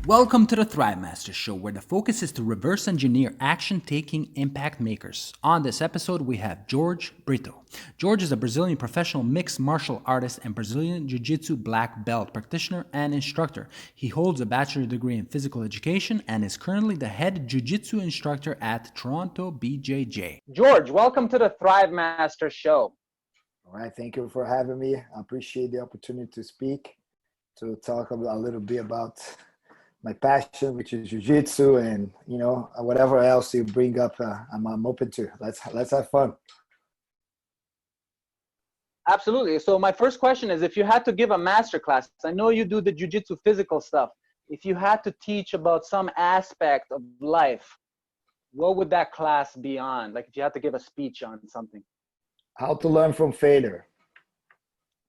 Welcome to the Thrive Masters show, where the focus is to reverse engineer action-taking impact makers. On this episode, we have Jorge Britto. Jorge is a Brazilian professional mixed martial artist and Brazilian Jiu-Jitsu black belt practitioner and instructor. He holds a bachelor degree in physical education and is currently the head Jiu-Jitsu instructor at Toronto BJJ. Jorge, welcome to the Thrive Masters show. All right, thank you for having me. I appreciate the opportunity to speak, to talk a little bit about my passion, which is jiu-jitsu, and whatever else you bring up, I'm open to. Let's have fun. Absolutely. So my first question is, if you had to give a master class, I know you do the jiu-jitsu physical stuff. If you had to teach about some aspect of life, what would that class be on? Like if you had to give a speech on something. How to learn from failure.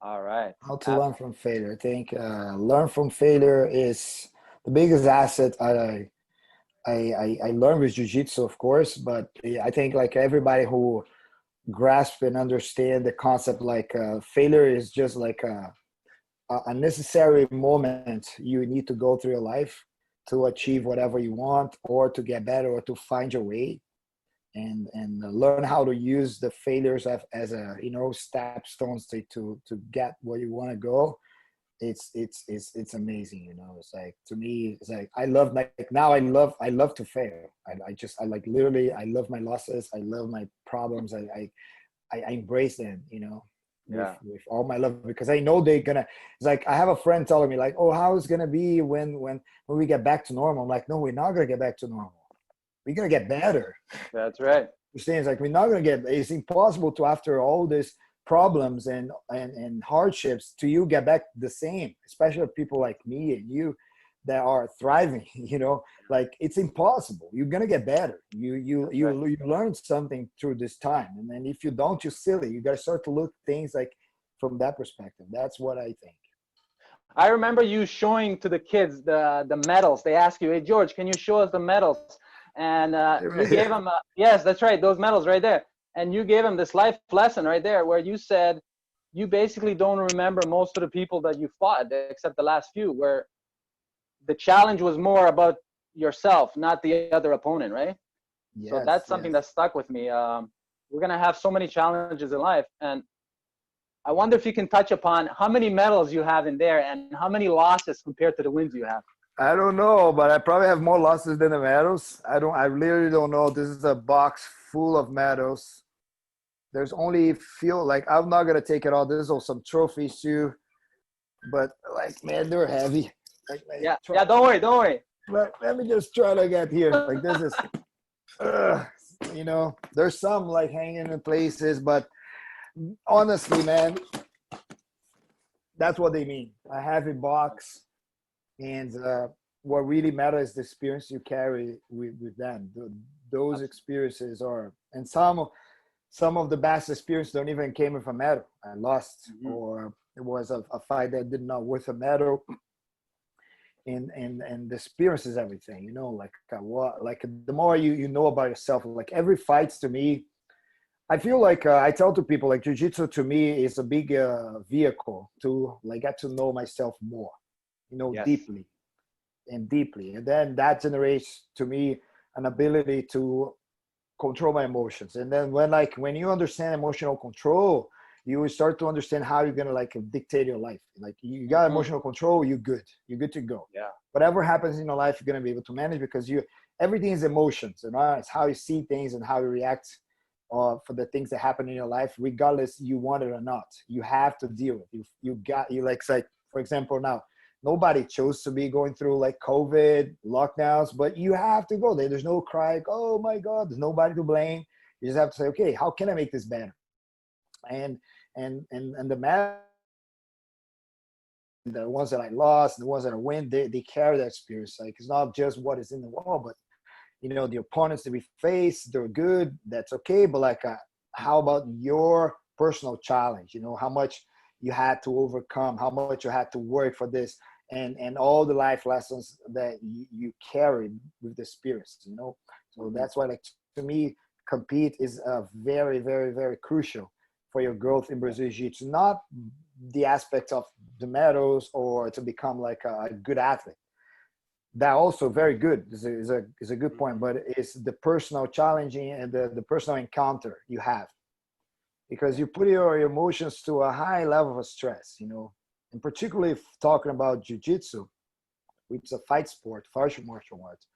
All right. How to learn from failure. I think learn from failure is the biggest asset I learned with jiu-jitsu, of course, but I think like everybody who grasp and understand the concept, like failure is just like a necessary moment you need to go through your life to achieve whatever you want, or to get better, or to find your way, and learn how to use the failures as a step stones to get where you want to go. It's amazing. It's like, to me, it's like I love to fail. I like, literally, I love my losses, I love my problems. I embrace them, with all my love, because I know they're gonna. It's like, I have a friend telling me like, oh, how it's gonna be when we get back to normal. I'm like, no, we're not gonna get back to normal. We're gonna get better. That's right. It's like, we're not gonna get. It's impossible to, after all this problems and hardships, to you get back the same, especially people like me and you that are thriving. Like, it's impossible. You're gonna get better. You learn something through this time, and then if you don't, you're silly. You gotta start to look things like from that perspective. That's what I think. I remember you showing to the kids the medals. They ask you, hey Jorge, can you show us the medals? And you gave them yes, that's right, those medals right there. And you gave him this life lesson right there, where you said you basically don't remember most of the people that you fought, except the last few, where the challenge was more about yourself, not the other opponent, right? Yes, so that's something that stuck with me. We're going to have so many challenges in life. And I wonder if you can touch upon how many medals you have in there and how many losses compared to the wins you have. I don't know, but I probably have more losses than the medals. I literally don't know. This is a box full of medals. There's only feel like I'm not gonna take it all. There's also some trophies too, but like, man, they're heavy. Like, yeah, don't worry. Let me just try to get here. Like, this is, there's some like hanging in places, but honestly, man, that's what they mean. A heavy box, and what really matters is the experience you carry with them. Those experiences are, and some of the best experience don't even came with a medal. I lost, or it was a fight that did not worth a medal. And the experience is everything, like the more you know about yourself, like every fights to me, I feel like I tell to people, like, jiu-jitsu to me is a big vehicle to like get to know myself more, yes, deeply. And then that generates to me an ability to control my emotions. And then when you understand emotional control, you will start to understand how you're gonna like dictate your life. Like, you got emotional control, you're good to go. Yeah. Whatever happens in your life, you're gonna be able to manage, because everything is emotions, it's how you see things and how you react for the things that happen in your life, regardless you want it or not. You have to deal with it. You like, for example, now, nobody chose to be going through like COVID lockdowns, but you have to go there. There's no cry, oh my God, there's nobody to blame. You just have to say, okay, how can I make this better? And the matter, the ones that I lost, the ones that I win, they carry that experience. Like, it's not just what is in the wall, but the opponents that we face, they're good, that's okay. But like, how about your personal challenge? How much you had to overcome, how much you had to work for this, and all the life lessons that you carry with the spirits. So that's why, like, to me, compete is very, very, very crucial for your growth in Brazilian Jiu-Jitsu. Not the aspect of the medals or to become like a good athlete. that also very good is a good point, but it's the personal challenging and the personal encounter you have, because you put your emotions to a high level of stress, you know, and particularly if talking about jiu-jitsu, which is a fight sport, martial arts,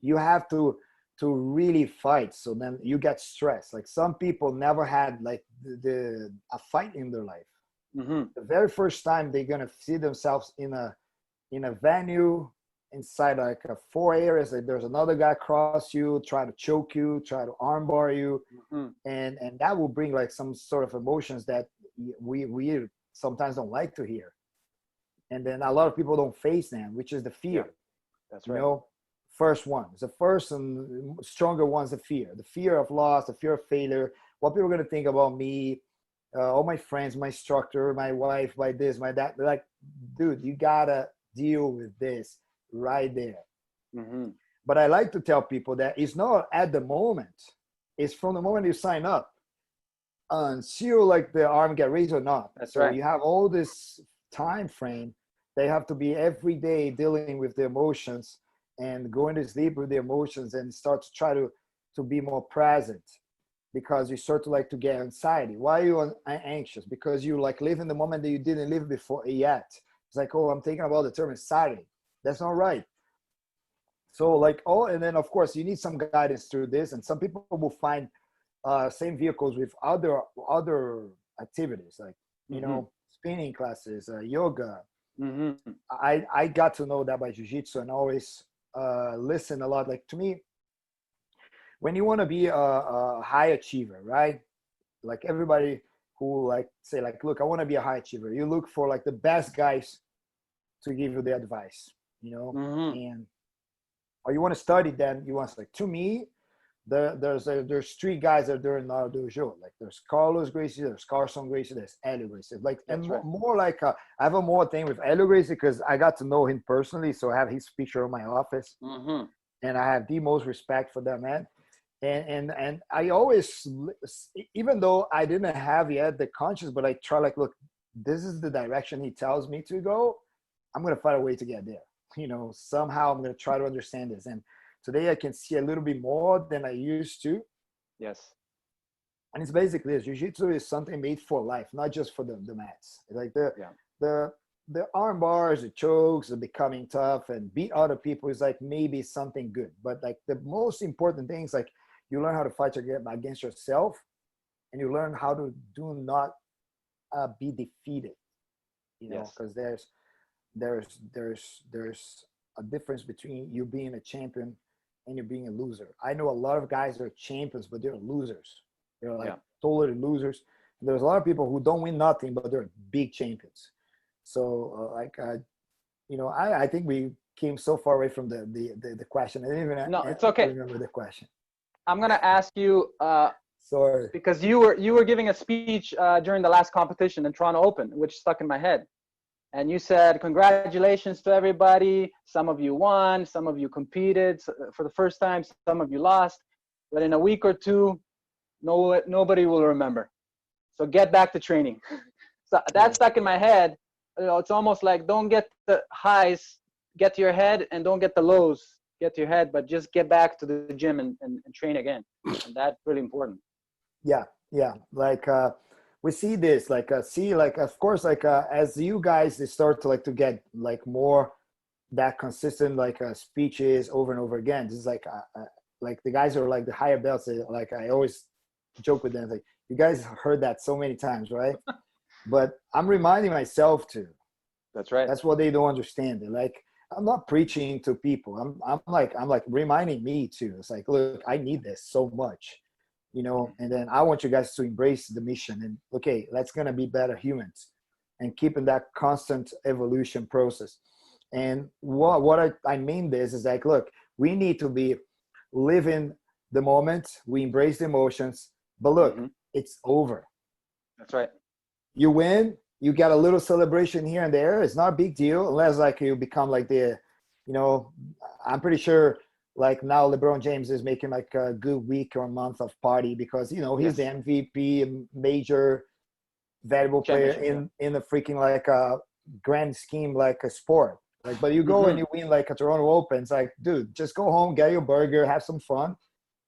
you have to really fight. So then you get stressed. Like some people never had like a fight in their life. Mm-hmm. The very first time they're gonna see themselves in a venue inside like four areas, like there's another guy across you, try to choke you, try to armbar you, Mm-hmm. and that will bring like some sort of emotions that we sometimes don't like to hear. And then a lot of people don't face them, which is the fear. Yeah, that's right. You know, first one, the first and stronger one's the fear of loss, the fear of failure. What people are going to think about me, all my friends, my instructor, my wife, my this, my that. They're like, dude, you gotta deal with this right there. Mm-hmm. But I like to tell people that it's not at the moment, it's from the moment you sign up until like the arm get raised or not. That's so right. You have all this time frame. They have to be every day dealing with the emotions and going to sleep with the emotions and start to try to be more present, because you start to like to get anxiety. Why are you anxious? Because you like live in the moment that you didn't live before yet. It's like, oh, I'm thinking about the term anxiety. That's not right. So like, oh, and then of course you need some guidance through this, and some people will find same vehicles with other activities, like, you Mm-hmm. know, spinning classes, yoga. Mm-hmm. I got to know that by jiu-jitsu, and always listen a lot. Like to me, when you want to be a high achiever, right? Like everybody who like say like, look, I want to be a high achiever. You look for like the best guys to give you the advice, you know, Mm-hmm. and or you want to study them. You want to like, to me, there's three guys that are in our dojo. Like there's Carlos Gracie, there's Carson Gracie, there's Helio Gracie. Like, and right. more like I have a more thing with Helio Gracie because I got to know him personally, so I have his picture in my office, Mm-hmm. and I have the most respect for that man. And I always, even though I didn't have yet the conscience, but I try like, look, this is the direction he tells me to go. I'm gonna find a way to get there. You know, somehow I'm gonna try to understand this. And today I can see a little bit more than I used to. Yes. And it's basically this. Jiu-jitsu is something made for life, not just for the mats. Like the arm bars, the chokes, the becoming tough and beat other people is like maybe something good. But like the most important thing is like you learn how to fight against yourself, and you learn how to do not be defeated. You know, because there's a difference between you being a champion and you being a loser. I know a lot of guys that are champions, but they're losers. They're like totally losers. And there's a lot of people who don't win nothing, but they're big champions. So you know, I think we came so far away from the question. I didn't even No, it's okay. remember the question. I'm gonna ask you Sorry. because you were giving a speech during the last competition in Toronto Open, which stuck in my head. And you said, congratulations to everybody. Some of you won, some of you competed for the first time, some of you lost. But in a week or two, nobody will remember. So get back to training. So that stuck in my head. You know, it's almost like don't get the highs, get to your head, and don't get the lows, get to your head, but just get back to the gym and train again. And that's really important. Yeah. Like we see this, like of course, like as you guys start to like to get like more that consistent like speeches over and over again. This is like the guys are like the higher belts. Like I always joke with them, like you guys heard that so many times, right? But I'm reminding myself too. That's right. That's what they don't understand. They're like, I'm not preaching to people. I'm like reminding me too. It's like, look, I need this so much. You know, and then I want you guys to embrace the mission and okay, let's gonna be better humans and keeping that constant evolution process. And what I mean this is like, look, we need to be living the moment. We embrace the emotions, but look, it's over. That's right. You win, you get a little celebration here and there. It's not a big deal unless like you become like the, you know, I'm pretty sure like now LeBron James is making like a good week or month of party because, you know, he's the MVP, major valuable player in the freaking like a grand scheme, like a sport. Like, but you go and you win like a Toronto Open. It's like, dude, just go home, get your burger, have some fun.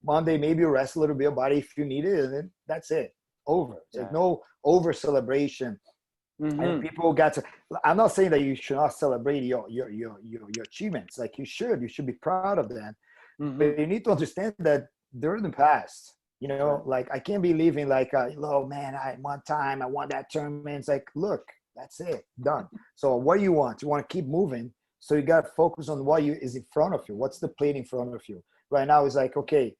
Monday, maybe you rest a little bit, body if you need it, and then that's it. Over. It's like no over celebration. And people got to. I'm not saying that you should not celebrate your achievements. Like you should be proud of them. But you need to understand that they're in the past. You know, like I can't be living like, oh man, I won that tournament. It's like, look, that's it, done. So what do you want? You want to keep moving. So you got to focus on what is in front of you. What's the plate in front of you? Right now it's like, okay,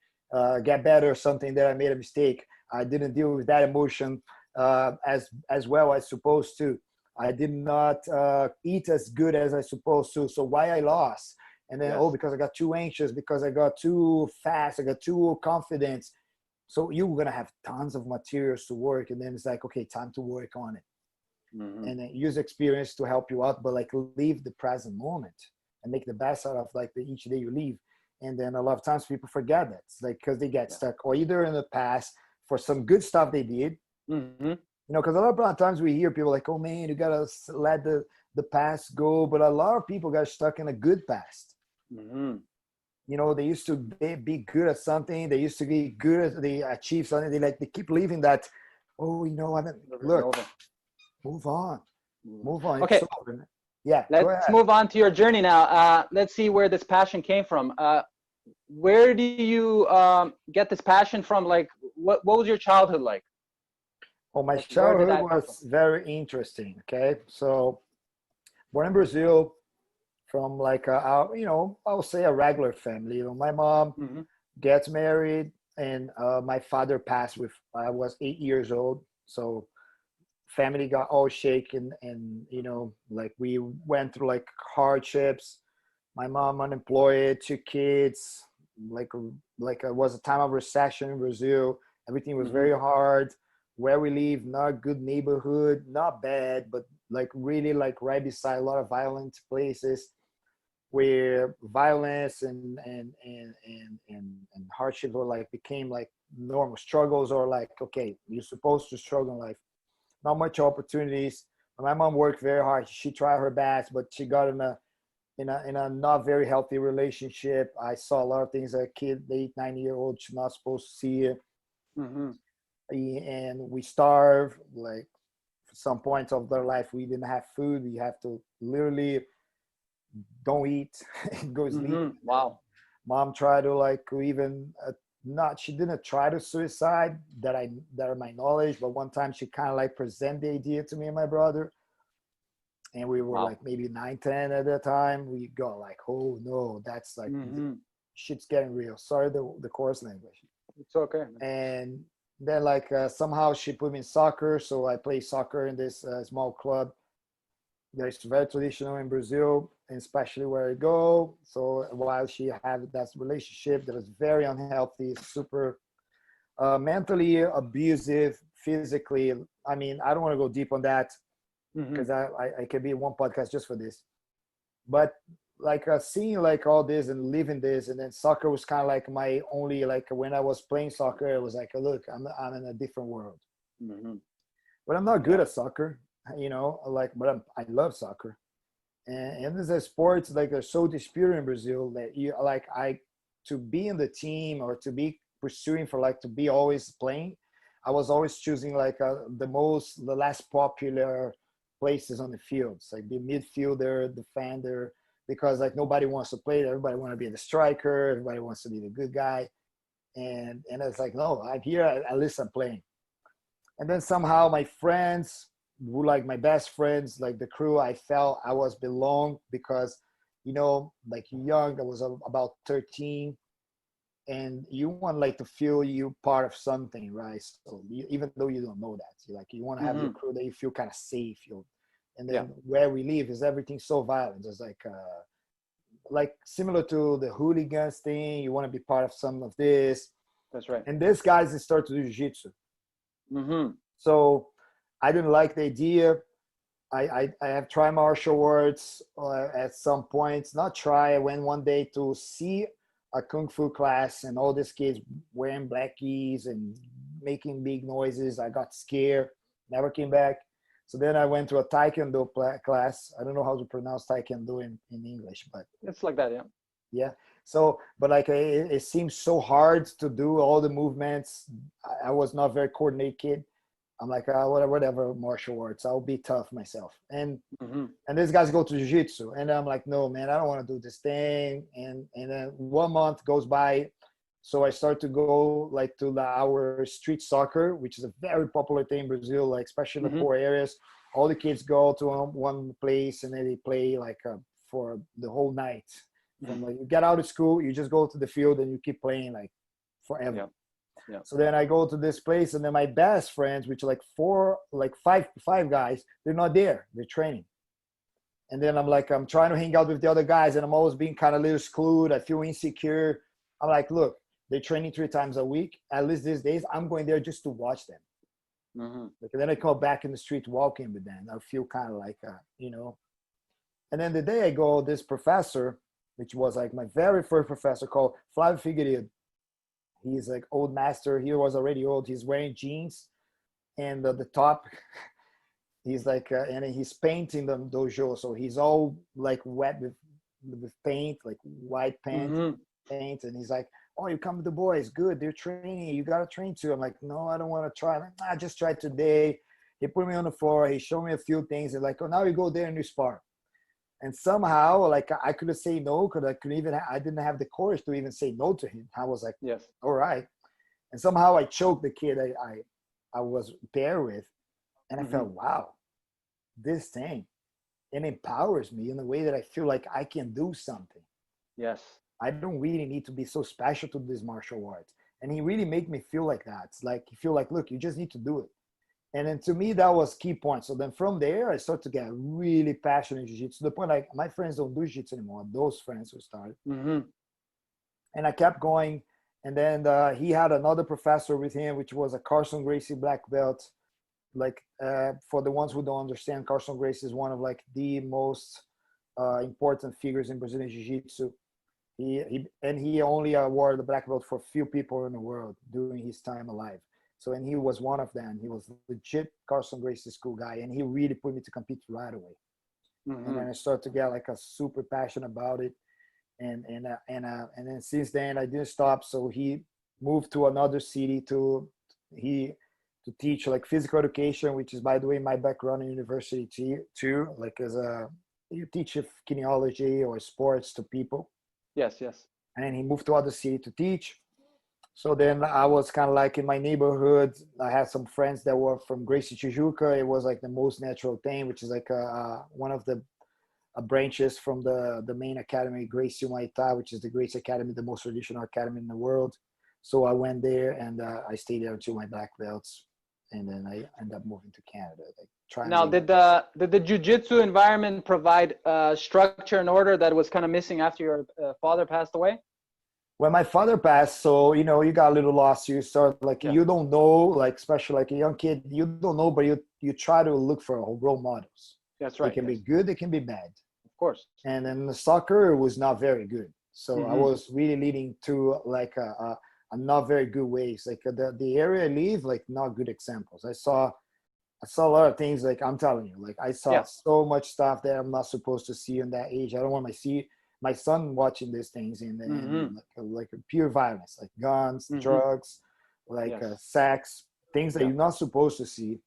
get better, something that I made a mistake. I didn't deal with that emotion as well as supposed to. I did not eat as good as I supposed to. So why I lost? And then, because I got too anxious, because I got too fast, I got too confident. So you're going to have tons of materials to work. And then it's like, okay, time to work on it. And then use experience to help you out, but like live the present moment and make the best out of like each day you live. And then a lot of times people forget that. It's like because they get stuck or either in the past for some good stuff they did. You know, because a lot of times we hear people like, oh man, you gotta let the past go. But a lot of people got stuck in a good past. You know, they used to be good at something. They used to be good at, they achieve something. They keep leaving that, oh, you know, look, move on. Okay. Yeah. Let's move on to your journey now. Let's see where this passion came from. Where do you get this passion from? Like, what was your childhood like? Oh, my childhood was very interesting. Okay, so born in Brazil, from like you know, I'll say a regular family. You know, my mom gets married, and my father passed with I was 8 years old. So family got all shaken, and you know, like we went through like hardships. My mom unemployed, 2 kids. Like it was a time of recession in Brazil. Everything was very hard. Where we live, not good neighborhood, not bad, but like really like right beside a lot of violent places where violence and hardships were like became like normal struggles, or like, okay, you're supposed to struggle in life. Not much opportunities. My mom worked very hard. She tried her best, but she got in a not very healthy relationship. I saw a lot of things that a kid, 8, 9-year-old, should not supposed to see it. And we starve. Like for some points of their life, we didn't have food. We have to literally don't eat and go sleep. Wow. Mom tried to like even she didn't try to suicide that are my knowledge, but one time she kind of like presented the idea to me and my brother, and we were like maybe 9, 10 at the time. We got like, oh no, that's like shit's getting real. Sorry the coarse language. It's okay. And then like somehow she put me in soccer, so I play soccer in this small club that's very traditional in Brazil, and especially where I go. So while she had that relationship that was very unhealthy, super mentally abusive, physically. I mean, I don't want to go deep on that because I could be in one podcast just for this. But like seeing like all this and living this, and then soccer was kind of like my only, like when I was playing soccer, it was like, look, I'm in a different world. But I'm not good at soccer, you know, like, but I love soccer. And there's a sports like they're so disputed in Brazil that you like to be in the team or to be pursuing for like to be always playing. I was always choosing like the less popular places on the fields, like the midfielder, defender, because like nobody wants to play. Everybody want to be the striker. Everybody wants to be the good guy. And it's like, no, I'm here. At least I'm playing. And then somehow my friends, who like my best friends, like the crew, I felt I was belong because, you know, like young, I was about 13, and you want like to feel you part of something, right? So even though you don't know that, you want to have your crew that you feel kind of safe. And then where we live is everything so violent. It's like similar to the hooligans thing. You want to be part of some of this. That's right. And these guys start to do jiu-jitsu. So I didn't like the idea. I have tried martial arts at some points. Not try. I went one day to see a kung fu class, and all these kids wearing blackies and making big noises. I got scared. Never came back. So then I went to a Taekwondo class. I don't know how to pronounce Taekwondo in English, but it's like that, yeah. Yeah. So, but like it seems so hard to do all the movements. I was not very coordinated. I'm like, whatever, martial arts. I'll be tough myself. And these guys go to jiu-jitsu, and I'm like, no, man, I don't want to do this thing. And then 1 month goes by, so I start to go like to our street soccer, which is a very popular thing in Brazil, like especially in the poor areas. All the kids go to one place, and then they play like for the whole night. From like you get out of school, you just go to the field and you keep playing like forever. Yeah. Yeah. So then I go to this place, and then my best friends, which are like five guys, they're not there. They're training. And then I'm trying to hang out with the other guys, and I'm always being kind of a little excluded. I feel insecure. I'm like, look, they're training 3 times a week. At least these days, I'm going there just to watch them. Like, and then I come back in the street walking with them. I feel kind of like, And then the day I go, this professor, which was like my very first professor, called Flávio Figueiredo. He's like old master. He was already old. He's wearing jeans, and the top, he's like, and he's painting the dojo. So he's all like wet with paint, like white paint, paint. And he's like, oh, you come with the boys. Good. They're training. You got to train too. I'm like, no, I don't want to try. I just tried today. He put me on the floor. He showed me a few things. He's like, oh, now you go there and you spar. And somehow, like, I couldn't say no, because I didn't have the courage to even say no to him. I was like, yes, all right. And somehow I choked the kid I was there with. And I felt, wow, this thing, it empowers me in a way that I feel like I can do something. Yes. I don't really need to be so special to this martial arts. And he really made me feel like that. It's like, you feel like, look, you just need to do it. And then to me, that was key point. So then from there, I started to get really passionate in jiu-jitsu, to the point like my friends don't do jiu-jitsu anymore. Those friends who started. And I kept going. And then he had another professor with him, which was a Carson Gracie black belt. Like for the ones who don't understand, Carson Gracie is one of like the most important figures in Brazilian jiu-jitsu. He only awarded the black belt for few people in the world during his time alive. So, and he was one of them. He was legit Carson Gracie school guy, and he really put me to compete right away. And then I started to get like a super passion about it, and then since then I didn't stop. So he moved to another city to teach like physical education, which is, by the way, my background in university too. Like you teach kinesiology or sports to people. Yes, yes. And then he moved to other city to teach. So then I was kind of like in my neighborhood. I had some friends that were from Gracie Tijuca. It was like the most natural thing, which is like one of the branches from the main academy, Gracie Muay Thai, which is the Gracie Academy, the most traditional academy in the world. So I went there, and I stayed there until my black belts, and then I ended up moving to Canada. Now, did the jiu-jitsu environment provide structure and order that was kind of missing after your father passed away? When my father passed, so, you got a little lost. You start like, you don't know, like, especially like a young kid, you don't know, but you try to look for role models. That's right. They can be good, they can be bad. Of course. And then the soccer was not very good. So I was really leading to like a not very good ways. Like the area I live, like not good examples. I saw a lot of things, like I'm telling you, like I saw so much stuff that I'm not supposed to see in that age. I don't want my son watching these things and like pure violence, like guns, drugs, like sex, things that you're not supposed to see,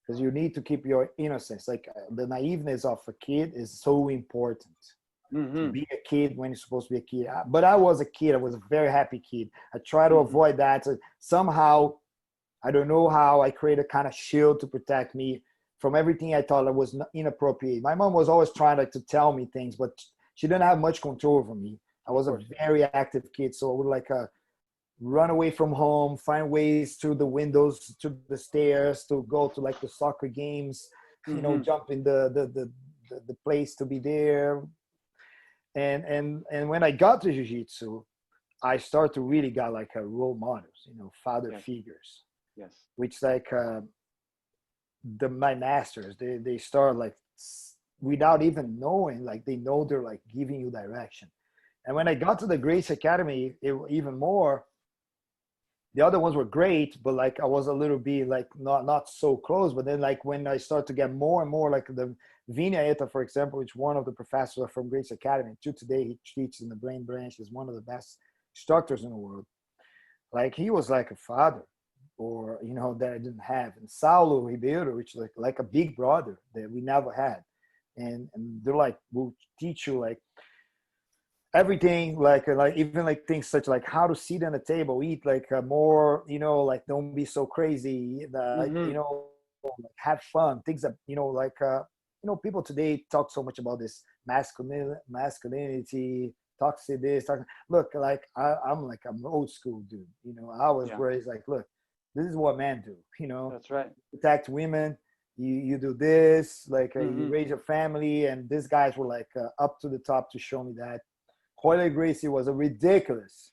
because you need to keep your innocence. Like the naiveness of a kid is so important. To be a kid when you're supposed to be a kid. But I was a kid. I was a very happy kid. I try to avoid that. So somehow, I don't know how, I created a kind of shield to protect me from everything I thought was inappropriate. My mom was always trying to tell me things, but she didn't have much control over me. I was a very active kid, so I would like run away from home, find ways through the windows, to the stairs, to go to like the soccer games, jump in the place to be there. And when I got to jiu-jitsu, I started to really got like a role models, father figures. Yes. Which like my masters, they start like without even knowing, like they know they're like giving you direction. And when I got to the Gracie Academy, even more, the other ones were great, but like I was a little bit like not so close. But then like when I start to get more and more, like the Vini Aeta, for example, which one of the professors from Grace Academy, to today he teaches in the brain branch, is one of the best instructors in the world. Like he was like a father, or you know, that I didn't have. And Saulo Ribeiro, which like a big brother that we never had. And they're like, we'll teach you like everything, like even like things such like how to sit on a table, eat like more, you know, like don't be so crazy, you know, like, have fun, things that, you know, like you know, people today talk so much about this masculinity, toxic this, toxic. Look, like I'm like I'm old school dude, you know. I was raised like, look, this is what men do, you know. That's right. Protect women, you do this, like you raise your family. And these guys were like up to the top to show me that. Royler Gracie was a ridiculous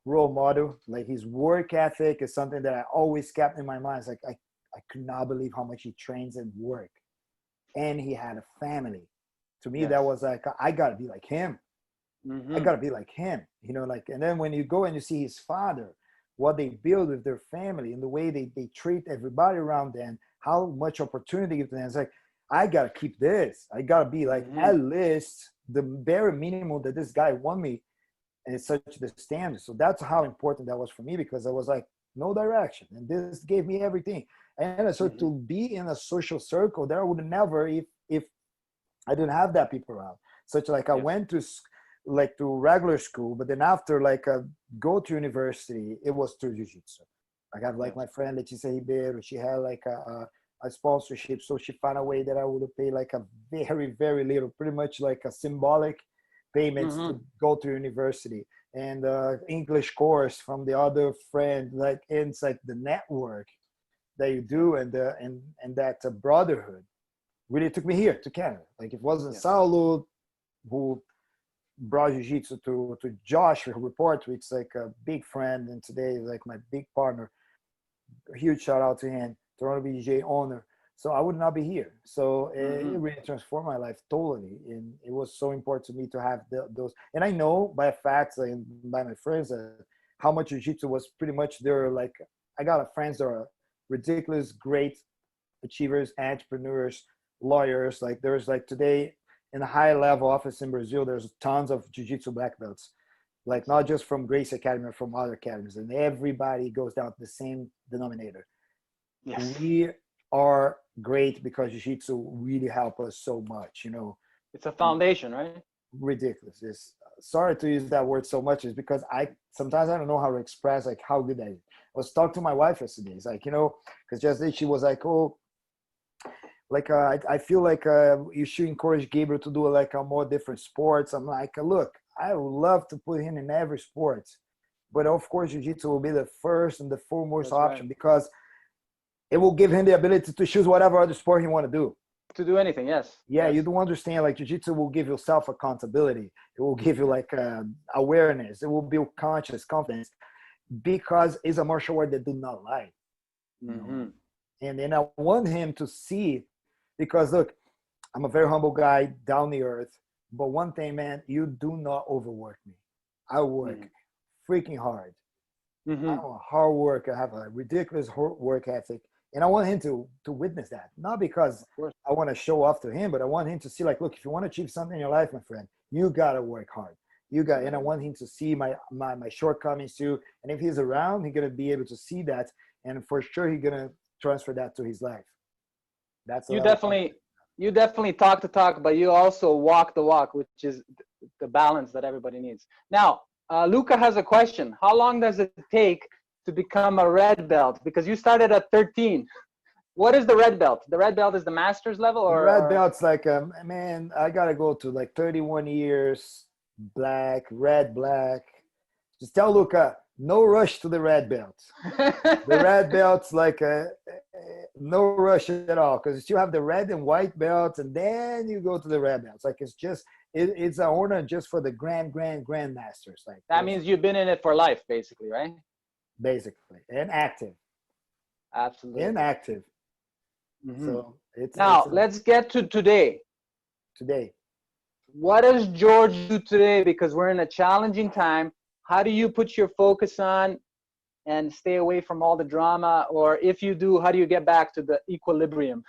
role model. Like his work ethic is something that I always kept in my mind. It's like I could not believe how much he trains and work, and he had a family. To me, that was like, I gotta be like him. I gotta be like him, you know. Like, and then when you go and you see his father, what they build with their family and the way they treat everybody around them, how much opportunity give them. It's like, I gotta keep this. I gotta be like at least the bare minimum that this guy won me, and it's such the standard. So that's how important that was for me, because I was like, no direction, and this gave me everything. And so to be in a social circle that I would never, if I didn't have that people around. Such like I went to like to regular school, but then after like go to university, it was through jiu-jitsu. I have like my friend Letícia Ribeiro, she had like a sponsorship, so she found a way that I would pay like a very, very little, pretty much like a symbolic payments to go to university. And English course from the other friend, like it's like the network that you do, and that brotherhood really took me here to Canada. Like it wasn't Saulo who brought jiu-jitsu to Josh, who reports, which is like a big friend, and today is like my big partner. A huge shout out to him, Toronto BJJ owner. So I would not be here. So it really transformed my life totally, and it was so important to me to have those. And I know by facts and by my friends how much jiu-jitsu was pretty much their, like, I got friends that are ridiculous, great achievers, entrepreneurs, lawyers. Like there's like today in a high level office in Brazil, there's tons of jiu-jitsu black belts, like not just from Grace Academy or from other academies, and everybody goes down to the same denominator. Yes. We are great because jiu-jitsu really help us so much, you know. It's a foundation, right? Ridiculous. It's, sorry to use that word so much, is because sometimes I don't know how to express like how good that is. I was talking to my wife yesterday. It's like, you know, because just she was like, oh, like I feel like you should encourage Gabriel to do like a more different sports. I'm like, look, I would love to put him in every sport, but of course jiu-jitsu will be the first and the foremost option, because it will give him the ability to choose whatever other sport he want to do. To do anything, yes. Yeah, yes. You don't understand, like jiu-jitsu will give you self-accountability. It will give you like awareness. It will build conscious confidence, because it's a martial art that do not lie. You know? And then I want him to see, because look, I'm a very humble guy, down the earth. But one thing, man, you do not overwork me. I work freaking hard. I'm a hard worker. I have a ridiculous work ethic. And I want him to witness that. Not because I want to show off to him, but I want him to see, like, look, if you want to achieve something in your life, my friend, you got to work hard. And I want him to see my shortcomings too. And if he's around, he's going to be able to see that. And for sure, he's going to transfer that to his life. That's you definitely talk the talk, but you also walk the walk, which is the balance that everybody needs. Now, Luca has a question. How long does it take to become a red belt? Because you started at 13. What is the red belt? The red belt is the master's level, or red belt's like man, I gotta go to like 31 years, black. Just tell Luca, no rush to the red belt. The red belt's like no rush at all, because you still have the red and white belts, and then you go to the red belts. Like it's just it's an honor just for the grand masters. Like that means you've been in it for life, basically, right? Basically, and active. Absolutely. Inactive. So let's get to today. What does George do today? Because we're in a challenging time. How do you put your focus on and stay away from all the drama? Or if you do, how do you get back to the equilibrium?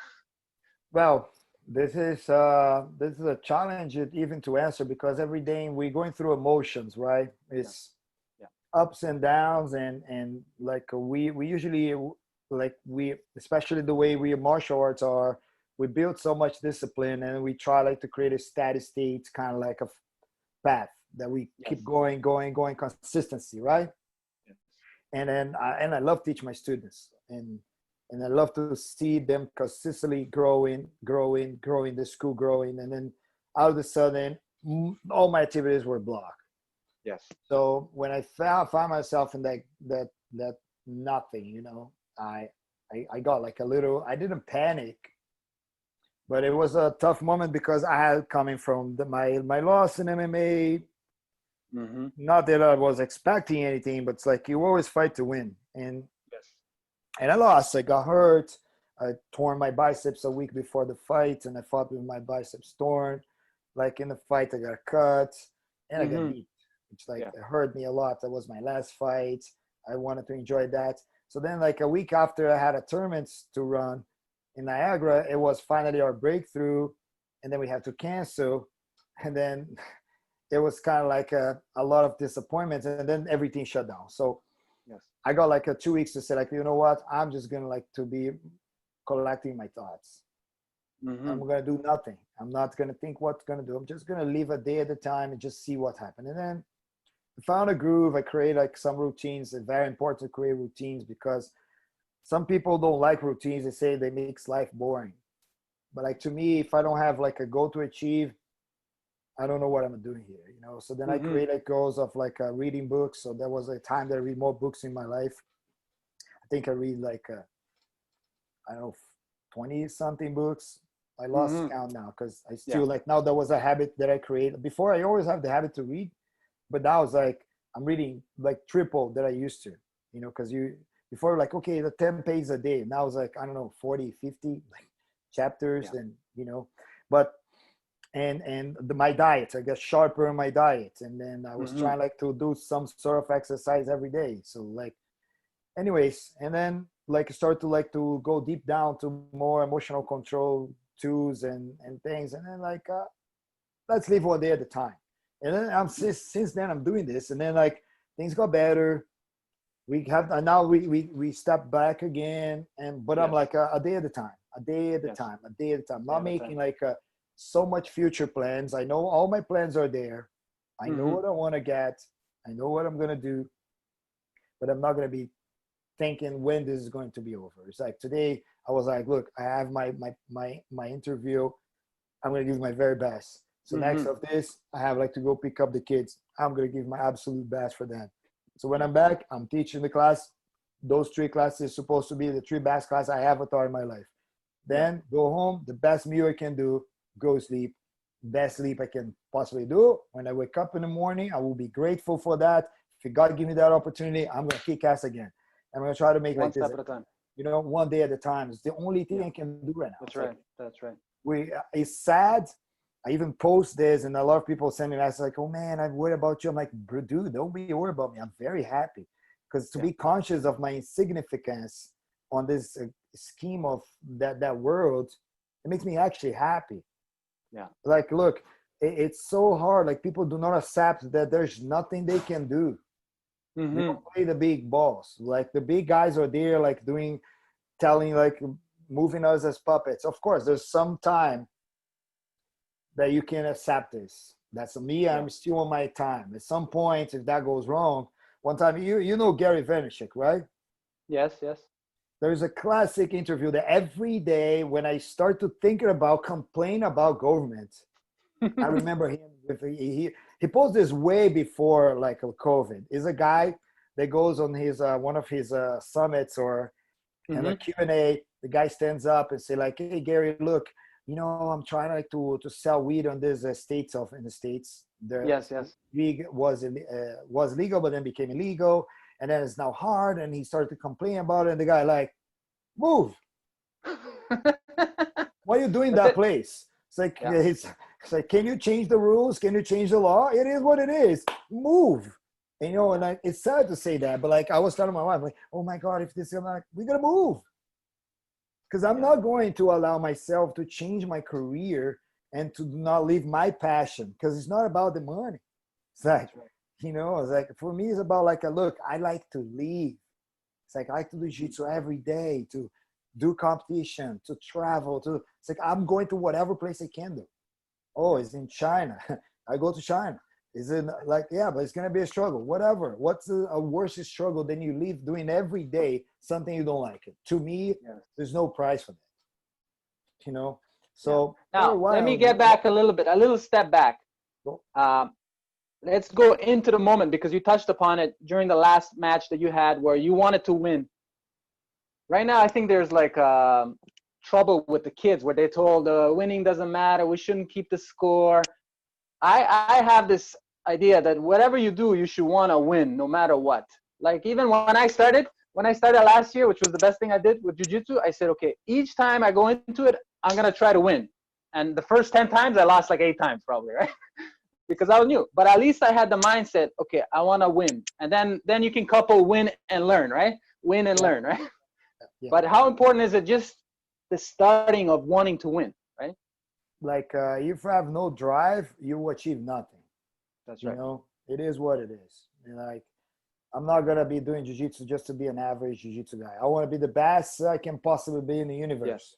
Well, this is a challenge even to answer, because every day we're going through emotions, right? It's Yeah. ups and downs, and like we usually, like we, especially the way we martial arts are, we build so much discipline, and we try like to create a steady state, kind of like a path that we Yes. keep going, consistency, right? Yes. And then I love teaching my students, and I love to see them consistently growing, the school growing, and then all of a sudden, all my activities were blocked. Yes. So when I found myself in that nothing, I got like a little. I didn't panic, but it was a tough moment, because I had coming from my loss in MMA. Mm-hmm. Not that I was expecting anything, but it's like you always fight to win, and Yes. I lost. I got hurt. I torn my biceps a week before the fight, and I fought with my biceps torn. Like in the fight, I got cut, and I got beat. It's like it hurt me a lot. That was my last fight. I wanted to enjoy that. So then, like a week after, I had a tournament to run in Niagara. It was finally our breakthrough, and then we had to cancel, and then it was kind of like a lot of disappointments, and then everything shut down. So Yes. I got like 2 weeks to say, like, you know what? I'm just gonna like to be collecting my thoughts. Mm-hmm. I'm gonna do nothing. I'm not gonna think what's gonna do. I'm just gonna live a day at a time and just see what happened. And then I found a groove. I create like some routines. It's very important to create routines, because some people don't like routines. They say they makes life boring. But like to me, if I don't have like a goal to achieve, I don't know what I'm doing here. So then I Mm-hmm. created goals of like reading books. So there was a time that I read more books in my life. I think I read like, I don't know, 20 something books. I lost Mm-hmm. count now, because I still like, now that was a habit that I created. Before, I always have the habit to read, but now it's like I'm reading like triple that I used to, because before, like, okay, the 10 pages a day. Now it's like, I don't know, 40, 50 like chapters, and but my diet, I got sharper in my diet, and then I was trying like to do some sort of exercise every day. So like, anyways, and then like start to like to go deep down to more emotional control tools and things, and then like let's live one day at a time. And then since then I'm doing this, and then like things got better. We have now we step back again, but I'm like a day at a time, a day at a time, a day at a time. Not making like so much future plans. I know all my plans are there. I know what I want to get. I know what I'm gonna do, but I'm not gonna be thinking when this is going to be over. It's like today I was like, look, I have my interview. I'm gonna give my very best. So next of this, I have like to go pick up the kids. I'm gonna give my absolute best for them. So when I'm back, I'm teaching the class. Those 3 classes supposed to be the 3 best classes I ever taught in my life. Then go home, the best meal I can do, go sleep, best sleep I can possibly do. When I wake up in the morning, I will be grateful for that. If God give me that opportunity, I'm gonna kick ass again. I'm gonna try to make One like this, step at a time. one day at a time. It's the only thing I can do right now. That's right. That's right. It's sad. I even post this, and a lot of people send me messages like, "Oh man, I'm worried about you." I'm like, dude, don't be worried about me. I'm very happy, because to be conscious of my insignificance on this scheme of that world, it makes me actually happy. Yeah. Like, look, it's so hard. Like, people do not accept that there's nothing they can do. We don't play the big balls. Like, the big guys are there, like telling, like, moving us as puppets. Of course, there's some time that you can accept this. That's me. I'm still on my time. At some point, if that goes wrong, one time, you know Gary Vaynerchuk, right? Yes, yes. There's a classic interview that every day when I start to thinking about complain about government, I remember him. He posted this way before like COVID. He's a guy that goes on his one of his summits or in a Q&A. The guy stands up and say like, "Hey Gary, look, I'm trying like to sell weed on this states in the States. Yes. Weed was legal, but then became illegal, and then it's now hard." And he started to complain about it. And the guy like, "Move! What are you doing in that place?" It's like it's like, can you change the rules? Can you change the law? It is what it is. Move. And you know, and it's sad to say that, but like I was telling my wife, like, oh my God, if this is like, we're gonna move. Because I'm not going to allow myself to change my career and to not leave my passion. Because it's not about the money. It's like, you know, it's like for me, it's about like, look, I like to leave. It's like I like to do jiu-jitsu every day, to do competition, to travel, it's like I'm going to whatever place I can do. Oh, it's in China. I go to China. Is it like, yeah, but it's going to be a struggle, whatever. What's a worse struggle than you leave doing every day something you don't like it? To me, there's no price for that, you know? So now let me get back a little step back. Let's go into the moment, because you touched upon it during the last match that you had where you wanted to win. Right now, I think there's like trouble with the kids where they told winning doesn't matter. We shouldn't keep the score. I have this idea that whatever you do, you should want to win no matter what. Like even when I started last year, which was the best thing I did with jiu-jitsu, I said, okay, each time I go into it, I'm going to try to win. And the first 10 times, I lost like 8 times probably, right? Because I was new. But at least I had the mindset, okay, I want to win. And then you can couple win and learn, right? Win and learn, right? Yeah. But how important is it just the starting of wanting to win, right? Like if you have no drive, you will achieve nothing. That's right. You know, it is what it is. And like, I'm not going to be doing jiu-jitsu just to be an average jiu-jitsu guy. I want to be the best I can possibly be in the universe. Yes.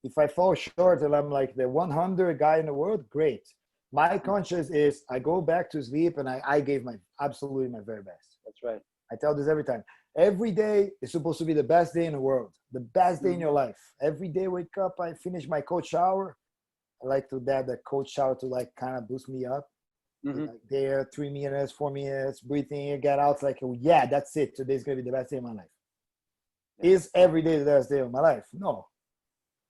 If I fall short and I'm like the 100 guy in the world, great. My conscience is I go back to sleep and I gave absolutely my very best. That's right. I tell this every time. Every day is supposed to be the best day in the world, the best day in your life. Every day wake up, I finish my cold shower. I like to that cold shower to like kind of boost me up. Like there, 3 minutes, 4 minutes, breathing in, get out. It's like, oh, yeah, that's it. Today's going to be the best day of my life. Yeah. Is every day the best day of my life? No,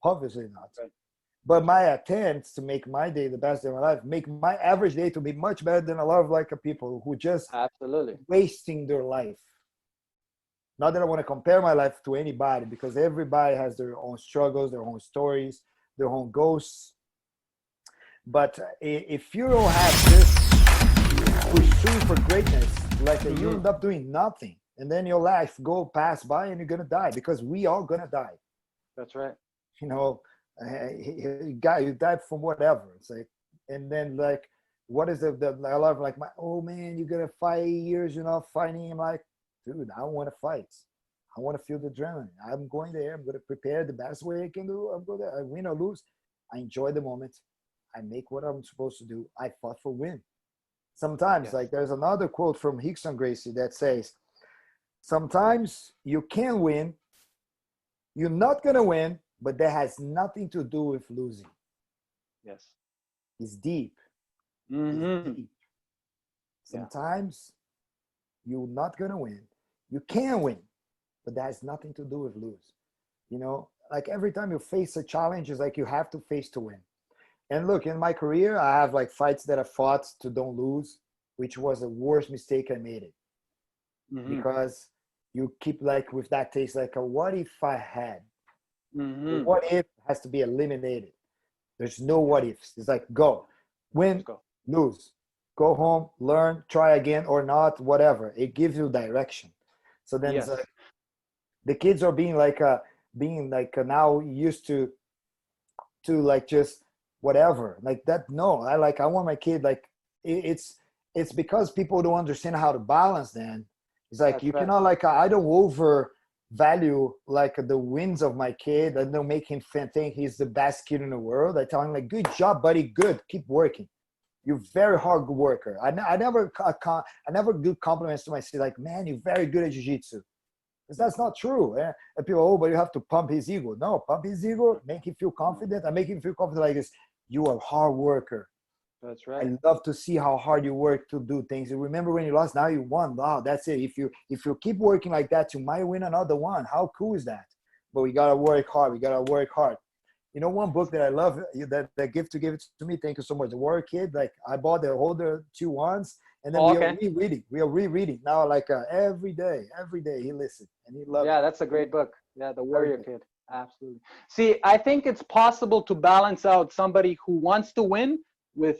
obviously not. Right. But my attempts to make my day the best day of my life, make my average day to be much better than a lot of like people who just wasting their life. Not that I want to compare my life to anybody, because everybody has their own struggles, their own stories, their own ghosts. But if you don't have this pursuit for greatness, like you end up doing nothing, and then your life pass by and you're going to die, because we all going to die. That's right. You know, you died from whatever. It's like, and then like, what is I love like, oh man, you're going to fight years, you're not fighting. I'm like, dude, I want to fight. I want to feel the adrenaline. I'm going there. I'm going to prepare the best way I can do. I'm going to win or lose. I enjoy the moment. I make what I'm supposed to do. I fought for win. Sometimes, like there's another quote from Rickson Gracie that says, sometimes you can win. You're not going to win, but that has nothing to do with losing. Yes. It's deep. It's deep. Sometimes you're not going to win. You can win, but that has nothing to do with lose. You know, like every time you face a challenge, it's like you have to face to win. And look, in my career, I have like fights that I fought to don't lose, which was the worst mistake I made it. Because you keep like with that taste, like what if I had? What if has to be eliminated? There's no what ifs. It's like go, win, lose, go home, learn, try again or not, whatever. It gives you direction. So then it's like, the kids are being like now used to like just whatever like that. No, I want my kid like it's because people don't understand how to balance. Then it's like you cannot like I don't overvalue like the wins of my kid. I don't make him think he's the best kid in the world. I tell him like, good job, buddy, good, keep working. You're very hard worker. I never give compliments to myself like, man, you're very good at jiu-jitsu. Because that's not true. And people, but you have to pump his ego. No, pump his ego, make him feel confident. I make him feel confident like this. You are a hard worker. That's right. I love to see how hard you work to do things. You remember when you lost, now you won. Wow, that's it. If you keep working like that, you might win another one. How cool is that? But we gotta work hard. We gotta work hard. You know, one book that I love that give it to me. Thank you so much. The Warrior Kid. Like I bought the older 2 ones, and then we are rereading. We are rereading now. Like every day he listens and he loves. Yeah, that's a great book. Yeah, The Warrior Kid. Absolutely. See, I think it's possible to balance out somebody who wants to win with,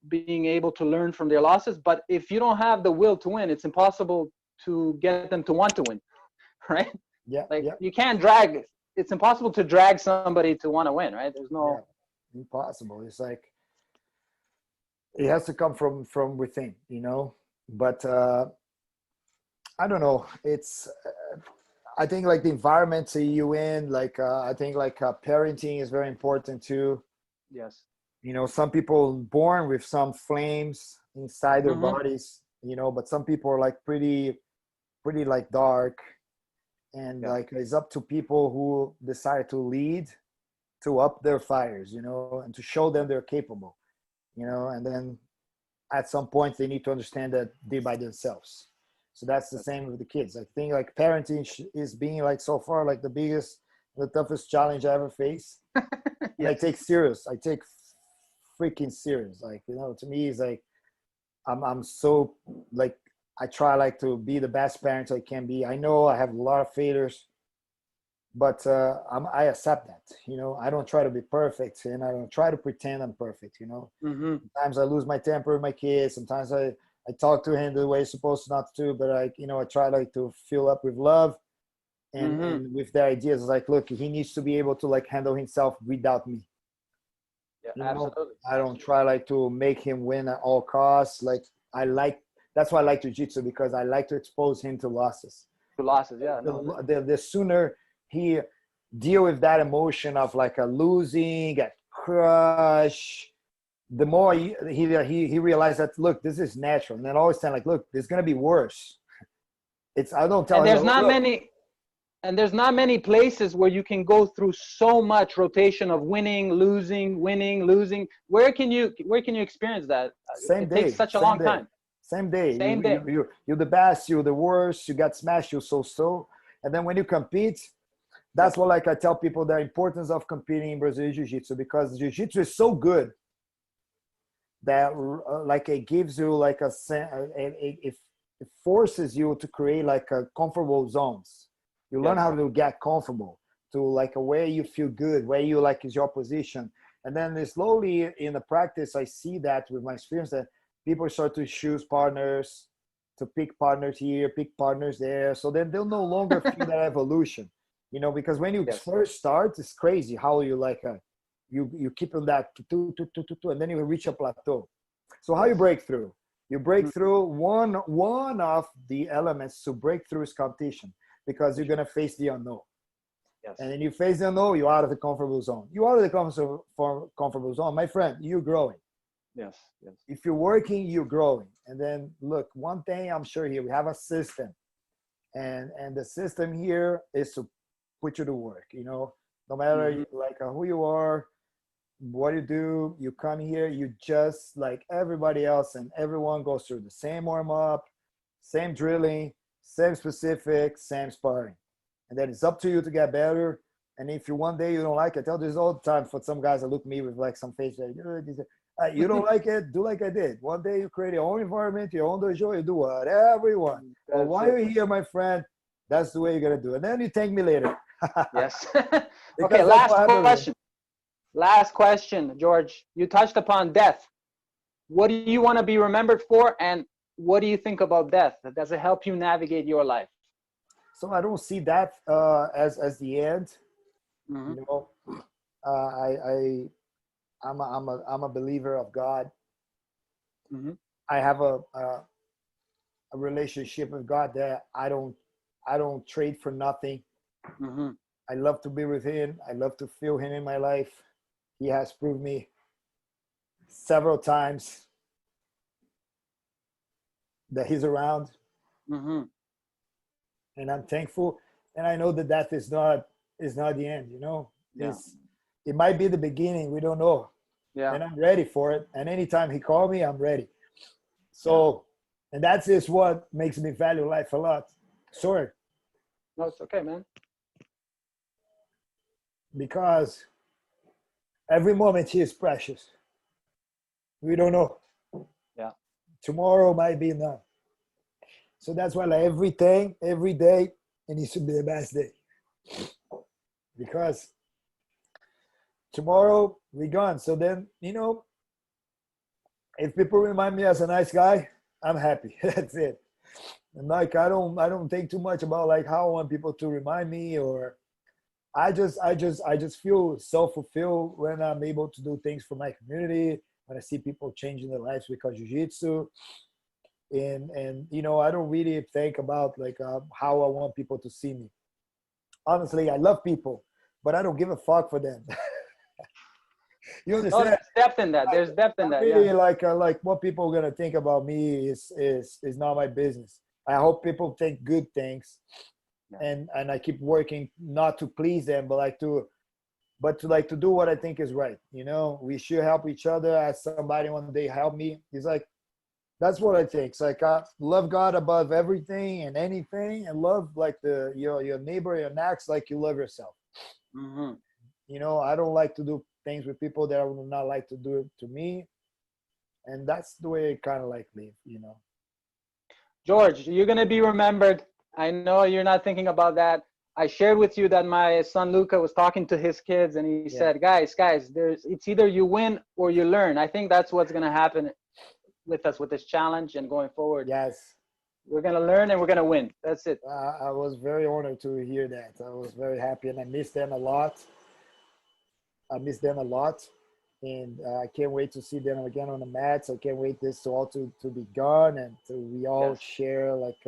being able to learn from their losses. But if you don't have the will to win, it's impossible to get them to want to win, right? Yeah. Like Yeah. you can't drag. It's impossible to drag somebody to want to win, right? There's no. Yeah. Impossible. It's like it has to come from within, you know. But I don't know. It's I think like the environment you in, like I think like parenting is very important too. Yes. You know, some people born with some flames inside their Mm-hmm. bodies, you know, but some people are like pretty like dark, and Yeah. like it's up to people who decide to lead to up their fires, you know, and to show them they're capable, you know, and then at some point they need to understand that they're by themselves. So that's the same with the kids. I think like parenting is being like so far like the toughest challenge I ever faced. And I Yes. take serious. I take freaking serious. Like, you know, to me it's like I'm so like I try like to be the best parent I can be. I know I have a lot of failures, but I accept that. You know, I don't try to be perfect, and I don't try to pretend I'm perfect. You know, Mm-hmm. sometimes I lose my temper with my kids. Sometimes I talk to him the way he's supposed not to, but I try like to fill up with love Mm-hmm. and with their ideas. Like, look, he needs to be able to like handle himself without me. Yeah. You know, Absolutely. I don't try like to make him win at all costs. Like that's why I like jiu-jitsu, because I like to expose him to losses. Two losses. Yeah. No. The sooner he deal with that emotion of like a losing, get crushed, the more he realized that, look, this is natural. And then always saying like, look, this is gonna be worse. I don't tell And him, there's oh, not look. many. And there's not many places where you can go through so much rotation of winning, losing, winning, losing. Where can you experience that? Same It takes day, such a same long day, time. same day. Same day. You're the best, you're the worst, you got smashed, you so. And then when you compete, that's what like I tell people, the importance of competing in Brazilian Jiu-Jitsu, because Jiu-Jitsu is so good that like it gives you like it forces you to create like a comfortable zones. You learn Yes. how to get comfortable to like a way you feel good, where you like is your position. And then slowly in the practice, I see that with my experience that people start to choose partners, to pick partners here, pick partners there. So then they'll no longer feel that evolution, you know, because when you Yes. first start, it's crazy how you like you keep on that and then you reach a plateau. So how you break through? You break through one of the elements to break through is competition, because you're gonna face the unknown. Yes. And then you face the unknown, you're out of the comfortable zone. You're out of the comfortable zone, my friend. You're growing. Yes. Yes. If you're working, you're growing. And then look, one thing I'm sure here, we have a system, and the system here is to put you to work. You know, no matter like who you are, what you do, you come here, you just like everybody else, and everyone goes through the same warm up, same drilling, same specific, same sparring. And then it's up to you to get better. And if you one day you don't like it, I tell this all the time for some guys that look at me with like some face like, you don't like it, do like I did. One day you create your own environment, your own dojo, you do whatever you want. But while you're here, my friend, that's the way you're gonna do it. And then you thank me later. Yes. Because Okay, that's what happened. last question, George. You touched upon death. What do you want to be remembered for, and what do you think about death? Does it help you navigate your life? So I don't see that as the end. Mm-hmm. You know, I'm a believer of God. Mm-hmm. I have a relationship with God that I don't trade for nothing. Mm-hmm. I love to be with Him. I love to feel Him in my life. He has proved me several times that He's around, Mm-hmm. and I'm thankful. And I know that death is not the end. You know, Yeah. it might be the beginning. We don't know. Yeah. And I'm ready for it. And anytime He called me, I'm ready. So, and that's just what makes me value life a lot. Sorry. No, it's okay, man. Because every moment here is precious. We don't know. Yeah. Tomorrow might be none. So that's why like every day, it needs to be the best day. Because tomorrow we're gone. So then, you know, if people remind me as a nice guy, I'm happy. That's it. And like I don't think too much about like how I want people to remind me, or I just feel self-fulfilled when I'm able to do things for my community, when I see people changing their lives because jiu-jitsu. And you know, I don't really think about like how I want people to see me. Honestly, I love people, but I don't give a fuck for them. You Oh, understand? there's depth in that. There's depth in that. Really, Yeah. like what people are gonna think about me is not my business. I hope people think good things, and I keep working not to please them, but to do what I think is right. You know, we should help each other. As somebody one day helped me, he's like, that's what I think. It's like love God above everything and anything, and love like your neighbor, your next, like you love yourself. Mm-hmm. You know, I don't like to do things with people that I would not like to do it to me, and that's the way I kind of like live. You know. George, you're gonna be remembered. I know you're not thinking about that. I shared with you that my son Luca was talking to his kids, and he said, "Guys, it's either you win or you learn." I think that's what's gonna happen with us with this challenge and going forward. Yes. We're gonna learn and we're gonna win. That's it. I was very honored to hear that. I was very happy, and I miss them a lot. And I can't wait to see them again on the mats. I can't wait this to all to be gone, and we all share like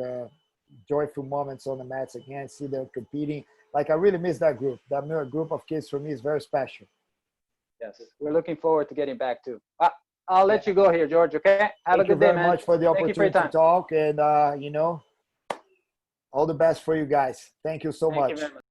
joyful moments on the mats again. See them competing. Like I really miss that group. That group of kids for me is very special. Yes, we're looking forward to getting back to. I'll let you go here, George. Okay. Have a good day, man. Thank you very much for the opportunity to talk, and you know, all the best for you guys. Thank you so much. Thank you very much.